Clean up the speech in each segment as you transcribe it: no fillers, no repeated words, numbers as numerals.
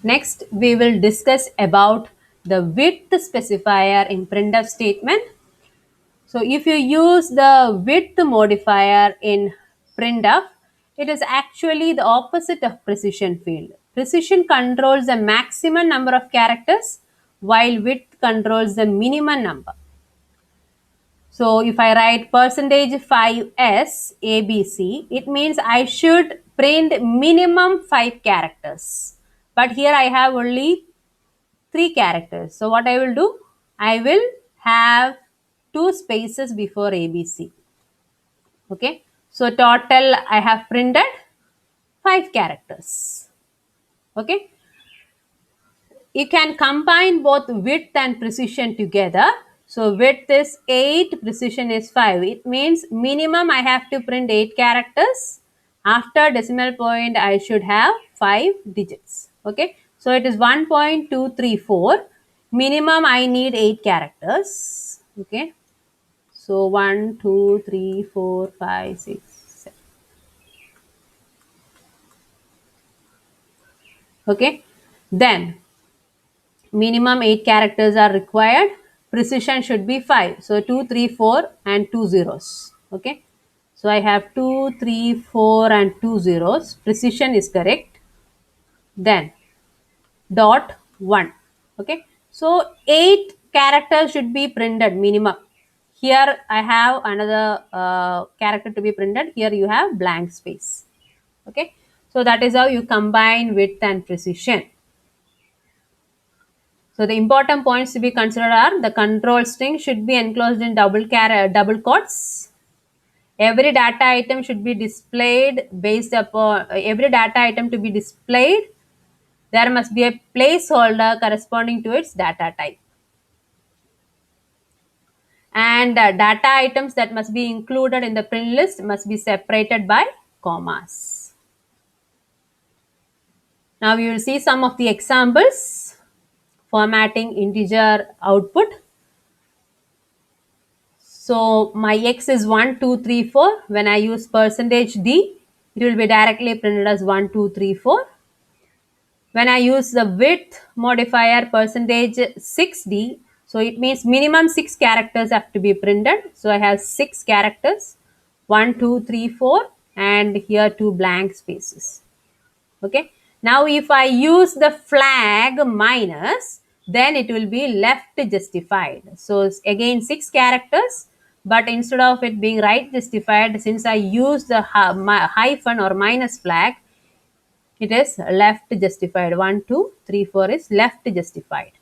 Next, we will discuss about the width specifier in printf statement. So if you use the width modifier in printf, it is actually the opposite of precision field. Precision controls the maximum number of characters while width controls the minimum number. So if I write percentage 5s ABC, it means I should print minimum 5 characters. But here I have only 3 characters. So what I will do? I will have 2 spaces before ABC. Okay. So total I have printed 5 characters. Okay. You can combine both width and precision together. So width is 8, precision is 5. It means minimum I have to print 8 characters. After decimal point I should have 5 digits. Okay. So it is 1.234. Minimum I need 8 characters. Okay. So 1, 2, 3, 4, 5, 6, 7. Okay. Then minimum 8 characters are required. Precision should be 5. So 2, 3, 4 and 2 zeros. Okay. So I have 2, 3, 4 and 2 zeros. Precision is correct. Then dot 1. Okay. So 8 characters should be printed minimum. Here I have another character to be printed. Here you have blank space. Okay. So that is how you combine width and precision. So the important points to be considered are the control string should be enclosed in double quotes. Every data item should be displayed based upon every data item to be displayed. There must be a placeholder corresponding to its data type. And data items that must be included in the print list must be separated by commas. Now we will see some of the examples. Formatting integer output. So my x is 1, 2, 3, 4. When I use percentage %d, it will be directly printed as 1, 2, 3, 4. When I use the width modifier percentage %6d, so it means minimum 6 characters have to be printed. So I have 6 characters, 1, 2, 3, 4 and here 2 blank spaces. Okay. Now if I use the flag minus, then it will be left justified. So again 6 characters, but instead of it being right justified, since I use the hyphen or minus flag, it is left justified. 1, 2, 3, 4 is left justified.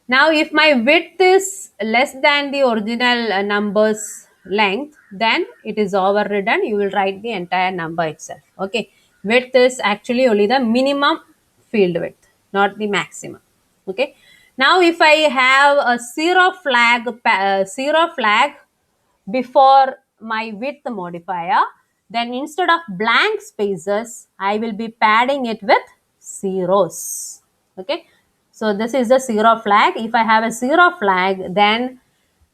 Now if my width is less than the original number's length, then it is overridden. You will write the entire number itself. Okay. Width is actually only the minimum field width, not the maximum. Okay. Now if I have a zero flag before my width modifier, then instead of blank spaces, I will be padding it with zeros. Okay. So this is the zero flag. If I have a zero flag, then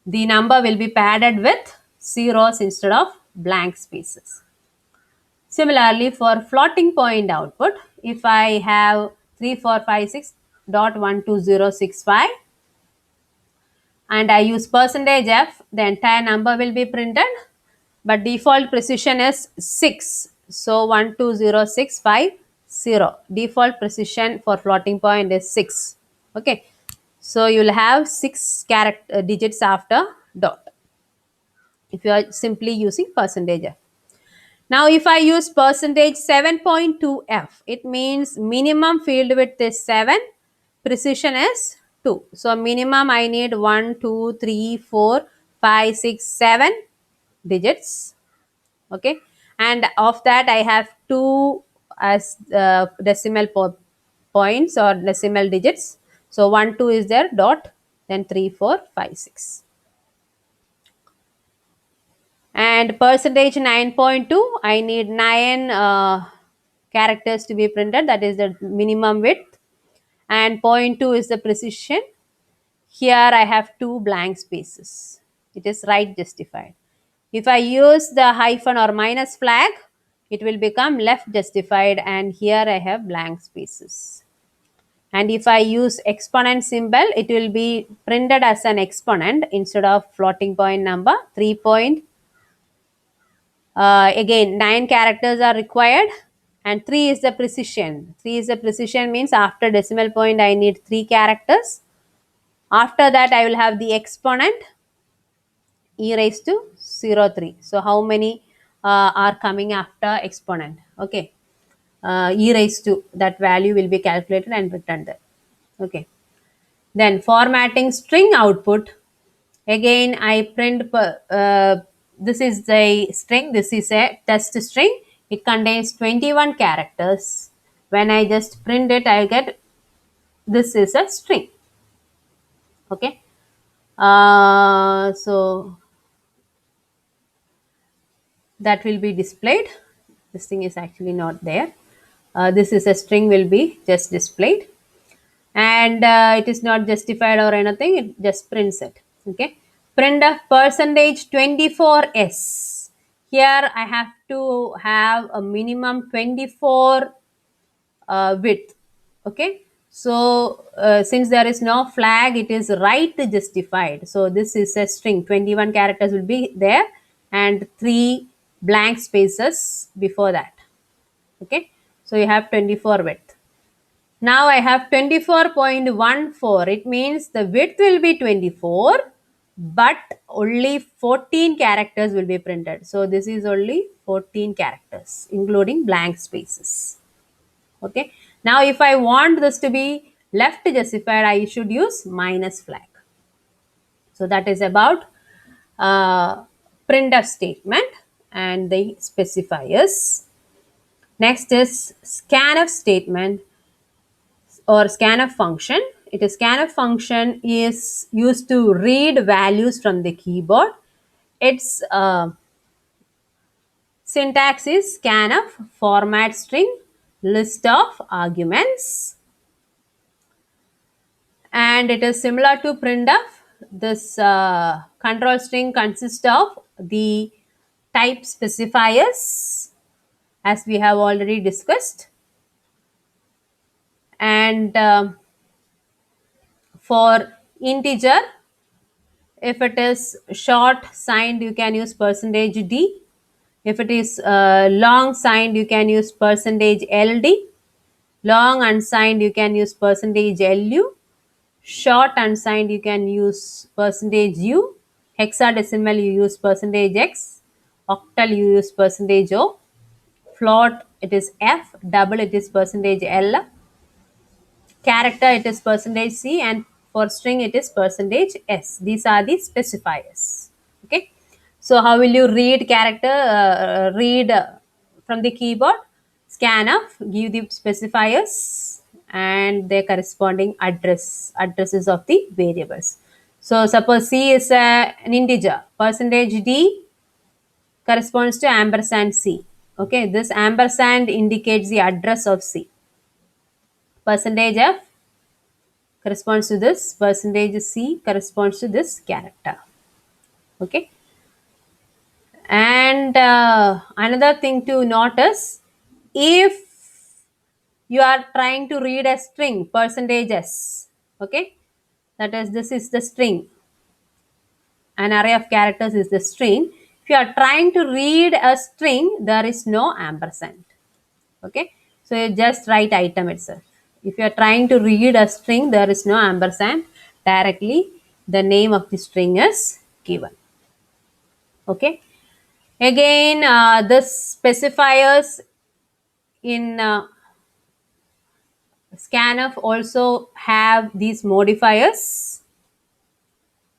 the number will be padded with zeros instead of blank spaces. Similarly, for floating point output, if I have 3456.12065 and I use %f, the entire number will be printed, but default precision is 6. So 120650. Default precision for floating point is 6. Okay. So you will have 6 digits after dot if you are simply using %f. Now if I use %7.2f, it means minimum field width is 7, precision is 2. So minimum I need 1, 2, 3, 4, 5, 6, 7 digits. Okay. And of that I have 2 as decimal points or decimal digits. So 1, 2 is there, dot, then 3, 4, 5, 6. And %9.2, I need 9 characters to be printed. That is the minimum width. And 0.2 is the precision. Here I have 2 blank spaces. It is right justified. If I use the hyphen or minus flag, it will become left justified, and here I have blank spaces. And if I use exponent symbol, it will be printed as an exponent instead of floating point number. 3 point, again 9 characters are required, and 3 is the precision. 3 is the precision means after decimal point I need 3 characters. After that I will have the exponent e raised to 03. So how many are coming after exponent? Okay, e raised to, that value will be calculated and returned there. Okay. Then formatting string output. Again, I print, this is the string, this is a test string. It contains 21 characters. When I just print it, I get this is a string. Okay. So that will be displayed. This thing is actually not there. This is a string will be just displayed, and it is not justified or anything, it just prints it. Okay, print of percentage 24s. Here I have to have a minimum 24 width. Okay, so since there is no flag, it is right justified. So this is a string, 21 characters will be there and 3 blank spaces before that. Okay, so you have 24 width. Now I have 24.14. It means the width will be 24, but only 14 characters will be printed. So this is only 14 characters, including blank spaces. Okay. Now if I want this to be left justified, I should use minus flag. So that is about printf statement and the specifiers. Next is scanf statement or scanf function. It is scanf function is used to read values from the keyboard. Its syntax is scanf format string list of arguments, and it is similar to printf. This control string consists of the type specifiers as we have already discussed, and for integer, if it is short signed, you can use percentage %d. If it is long signed, you can use percentage %ld. Long unsigned, you can use percentage %lu. Short unsigned, you can use percentage %u. Hexadecimal, you use percentage %x. Octal, you use percentage %o. Float, it is f. Double, it is percentage %l. Character, it is percentage %c, and for string it is percentage %s. These are the specifiers. Okay, so how will you read character, read from the keyboard? Scanf, give the specifiers and their corresponding addresses of the variables. So suppose c is an integer, percentage %d corresponds to ampersand c. Okay, this ampersand indicates the address of c. Percentage f corresponds to this, percentage C corresponds to this character. Okay. And another thing to notice, if you are trying to read a string, percentage S, okay, that is, this is the string, an array of characters is the string. If you are trying to read a string, there is no ampersand. Okay, so you just write item itself. If you are trying to read a string, there is no ampersand. Directly the name of the string is given. Okay, again this specifiers in scanf also have these modifiers.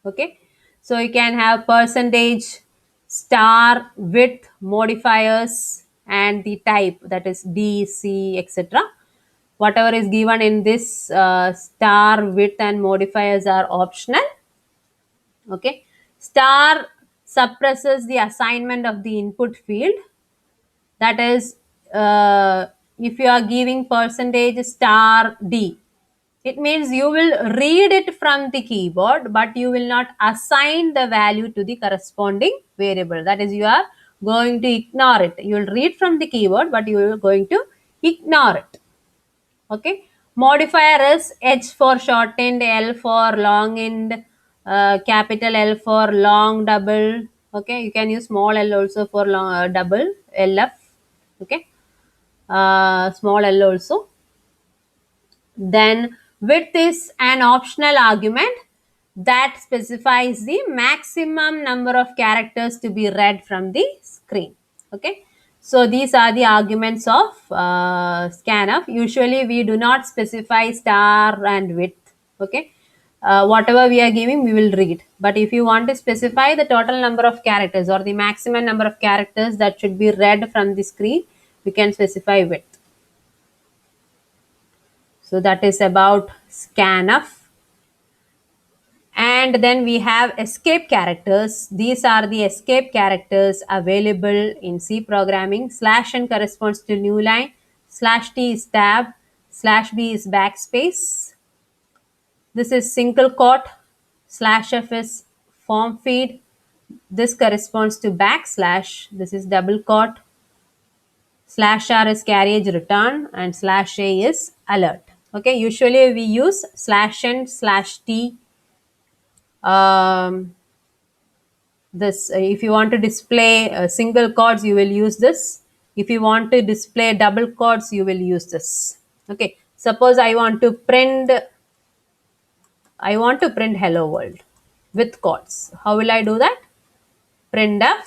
Okay, so you can have percentage star width modifiers and the type, that is D, C, etc. Whatever is given in this star width and modifiers are optional. Okay, star suppresses the assignment of the input field. That is, if you are giving percentage star D, it means you will read it from the keyboard, but you will not assign the value to the corresponding variable. That is, you are going to ignore it. You will read from the keyword, but you are going to ignore it. Okay. Modifier is H for shortened, L for long end, capital L for long double. Okay. You can use small L also for long double LF. Okay. Small L also. Then width is an optional argument that specifies the maximum number of characters to be read from the screen. Okay. So these are the arguments of scanf. Usually we do not specify star and width. Okay. Whatever we are giving, we will read. But if you want to specify the total number of characters or the maximum number of characters that should be read from the screen, we can specify width. So that is about scanf. And then we have escape characters. These are the escape characters available in C programming. /n corresponds to new line, /t is tab, /b is backspace. This is single quote, /f is form feed. This corresponds to backslash. This is double quote. /r is carriage return and /a is alert. Okay, usually we use /n/t. This if you want to display single quotes, you will use this. If you want to display double quotes, you will use this. Okay, suppose I want to print hello world with quotes. How will I do that? Printf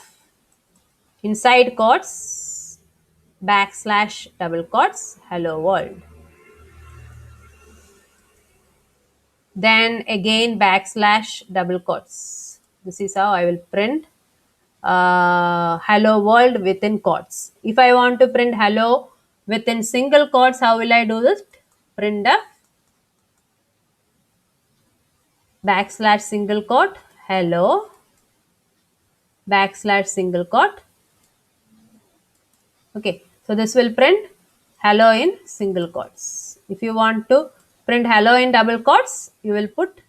inside quotes / double quotes hello world. Then again / double quotes. This is how I will print hello world within quotes. If I want to print hello within single quotes, how will I do this? Printf / single quote hello / single quote. Okay, so this will print hello in single quotes. If you want to print hello in double quotes, you will put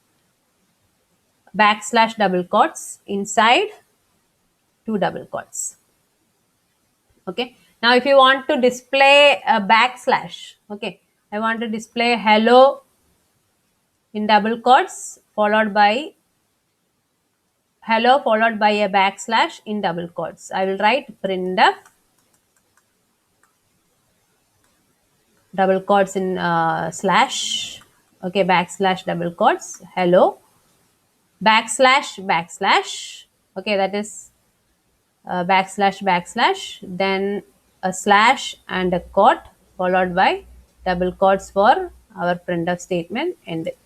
/ double quotes inside two double quotes. Okay, now if you want to display a backslash, okay, I want to display hello in double quotes followed by hello followed by a backslash in double quotes. I will write printf double quotes in slash, okay, / double quotes hello // okay, that is // then a slash and a quote followed by double quotes for our printf statement, end it.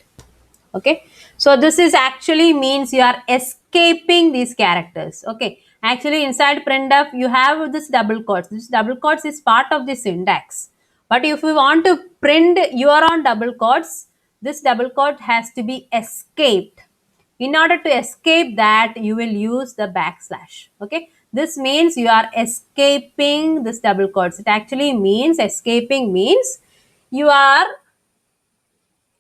Okay, so this is actually means you are escaping these characters. Okay, actually inside printf you have this double quotes. This double quotes is part of the syntax, but if you want to print your own double quotes, this double quote has to be escaped. In order to escape that, you will use the /. Okay, this means you are escaping this double quotes. It actually means escaping means you are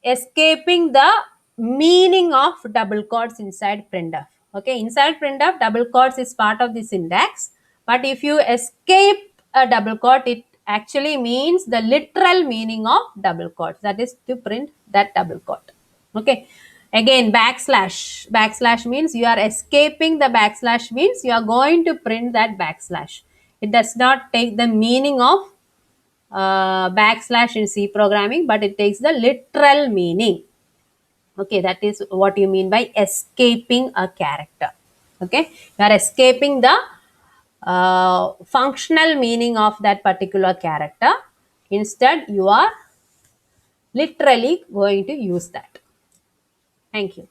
escaping the meaning of double quotes inside printf. Okay, inside printf double quotes is part of the syntax, but if you escape a double quote, it actually means the literal meaning of double quotes, that is to print that double quote. Okay, again // means you are escaping the / means you are going to print that /. It does not take the meaning of / in C programming, but it takes the literal meaning. Okay, that is what you mean by escaping a character. Okay, you are escaping the functional meaning of that particular character. Instead, you are literally going to use that. Thank you.